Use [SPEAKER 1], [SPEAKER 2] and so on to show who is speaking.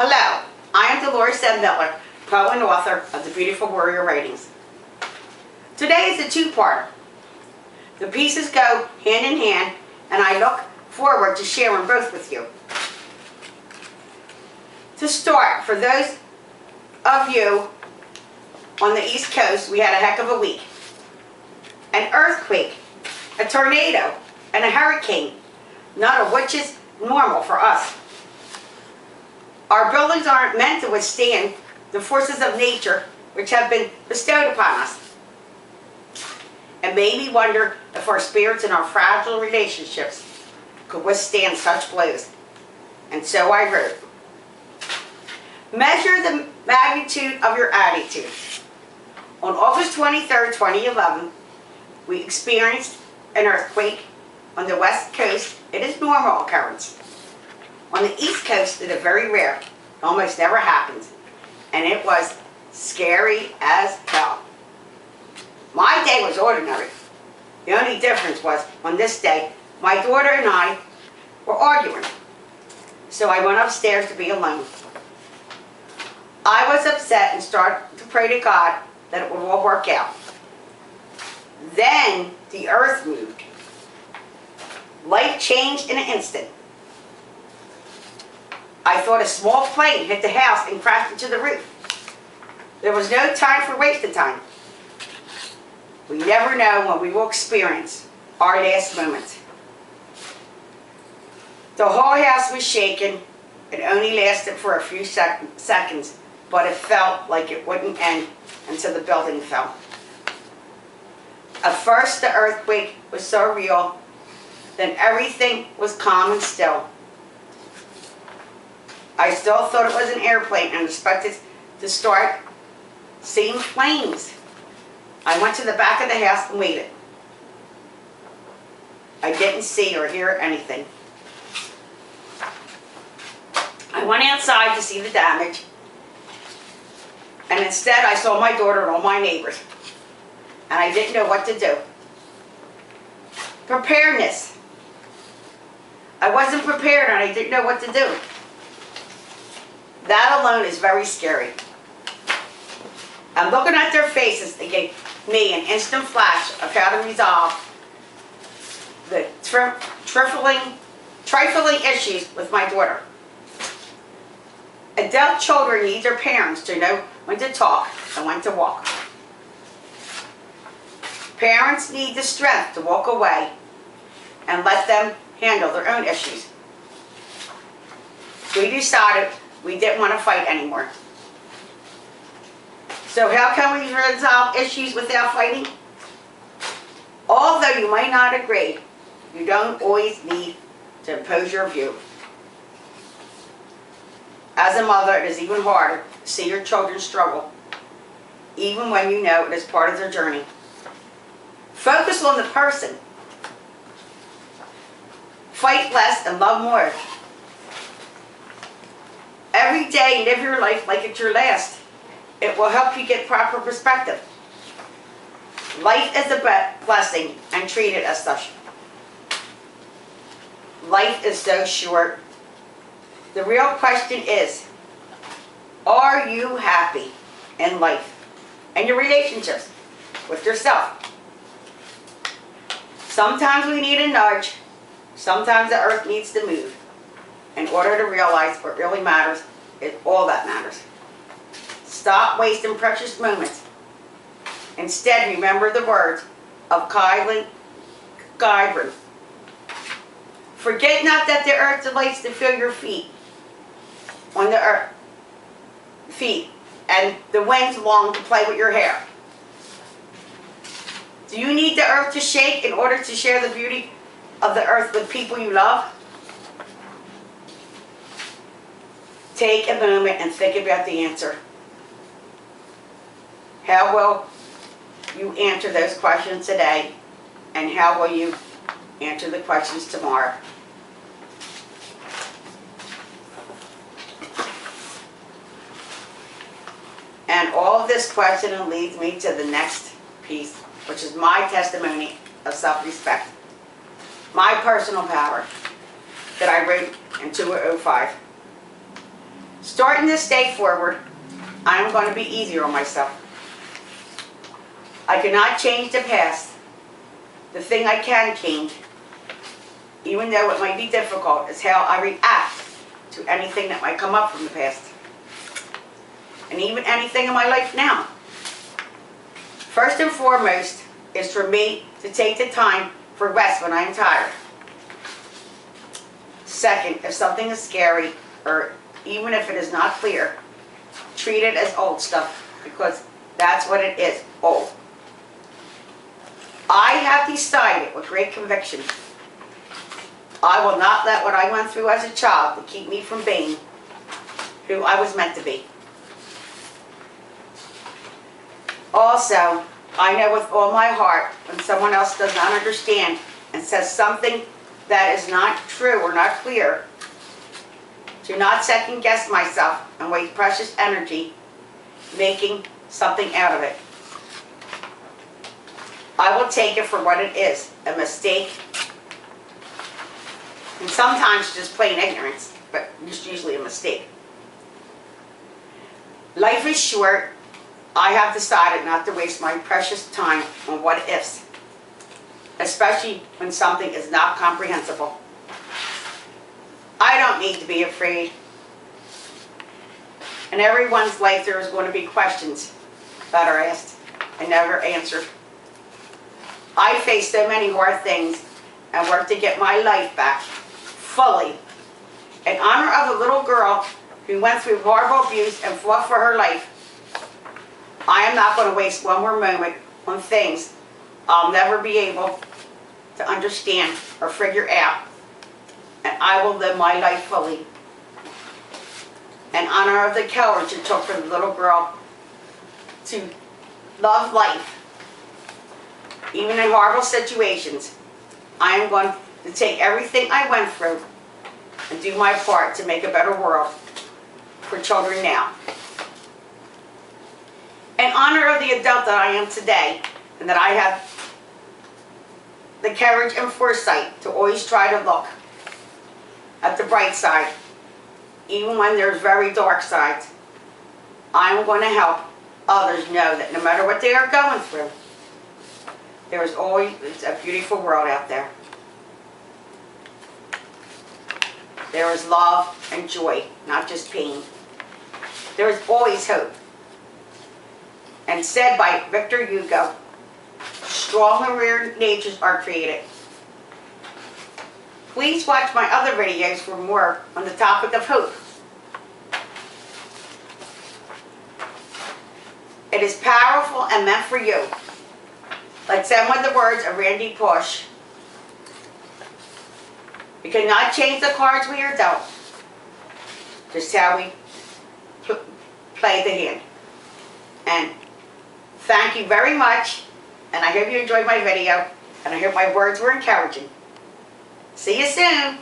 [SPEAKER 1] Hello, I am Dolores Miller, poet and author of the Beautiful Warrior Writings. Today is a two-parter. The pieces go hand in hand, and I look forward to sharing both with you. To start, for those of you on the East Coast, we had a heck of a week. An earthquake, a tornado, and a hurricane, none of which is normal for us. Our buildings aren't meant to withstand the forces of nature which have been bestowed upon us. It made me wonder if our spirits and our fragile relationships could withstand such blows. And so I wrote, measure the magnitude of your attitude. On August 23, 2011, we experienced an earthquake. On the West Coast, it is a normal occurrence. On the East Coast, it is very rare, almost never happens, and it was scary as hell. My day was ordinary. The only difference was, on this day, my daughter and I were arguing, so I went upstairs to be alone. I was upset and started to pray to God that it would all work out. Then the earth moved. Life changed in an instant. I thought a small plane hit the house and crashed into the roof. There was no time for wasting time. We never know when we will experience our last moment. The whole house was shaken. It only lasted for a few seconds, but it felt like it wouldn't end until the building fell. At first, the earthquake was so real, then everything was calm and still. I still thought it was an airplane and expected to start seeing flames. I went to the back of the house and waited. I didn't see or hear anything. I went outside to see the damage, and instead I saw my daughter and all my neighbors, and I didn't know what to do. Preparedness. I wasn't prepared and I didn't know what to do. That alone is very scary. And looking at their faces, they gave me an instant flash of how to resolve the trifling issues with my daughter. Adult children need their parents to know when to talk and when to walk. Parents need the strength to walk away and let them handle their own issues. We decided we didn't want to fight anymore. So how can we resolve issues without fighting? Although you might not agree, you don't always need to impose your view. As a mother, it is even harder to see your children struggle, even when you know it is part of their journey. Focus on the person. Fight less and love more. Every day, live your life like it's your last. It will help you get proper perspective. Life is a blessing and treat it as such. Life is so short. The real question is, are you happy in life and your relationships with yourself? Sometimes we need a nudge. Sometimes the earth needs to move in order to realize what really matters is all that matters. Stop wasting precious moments. Instead, remember the words of Kylie Gibran. Forget not that the earth delights to feel your feet on the earth, and the winds long to play with your hair. Do you need the earth to shake in order to share the beauty of the earth with people you love? Take a moment and think about the answer. How will you answer those questions today, and how will you answer the questions tomorrow? And all of this questioning leads me to the next piece, which is my testimony of self-respect. My personal power that I wrote in 2005. Starting this day forward, I'm going to be easier on myself. I cannot change the past. The thing I can change, even though it might be difficult, is how I react to anything that might come up from the past. And even anything in my life now. First and foremost is for me to take the time for rest when I'm tired. Second, if something is scary, or even if it is not clear, treat it as old stuff, because that's what it is, old. I have decided with great conviction, I will not let what I went through as a child to keep me from being who I was meant to be. Also, I know with all my heart when someone else does not understand and says something that is not true or not clear, to not second guess myself and waste precious energy making something out of it. I will take it for what it is, a mistake, and sometimes just plain ignorance, but it's usually a mistake. Life is short. I have decided not to waste my precious time on what ifs, especially when something is not comprehensible. I don't need to be afraid. In everyone's life there is going to be questions that are asked and never answered. I faced so many hard things and worked to get my life back fully. In honor of a little girl who went through horrible abuse and fought for her life, I am not going to waste one more moment on things I'll never be able to understand or figure out. And I will live my life fully. In honor of the courage it took for the little girl to love life, even in horrible situations, I am going to take everything I went through and do my part to make a better world for children now. In honor of the adult that I am today, and that I have the courage and foresight to always try to look at the bright side, even when there's very dark sides, I'm going to help others know that no matter what they are going through, there is always a beautiful world out there. There is love and joy, not just pain. There is always hope. And said by Victor Hugo, strong and rare natures are created. Please watch my other videos for more on the topic of hope. It is powerful and meant for you. Let's end with the words of Randy Pausch. We cannot change the cards we are dealt, just how we play the hand. And thank you very much, and I hope you enjoyed my video, and I hope my words were encouraging. See you soon.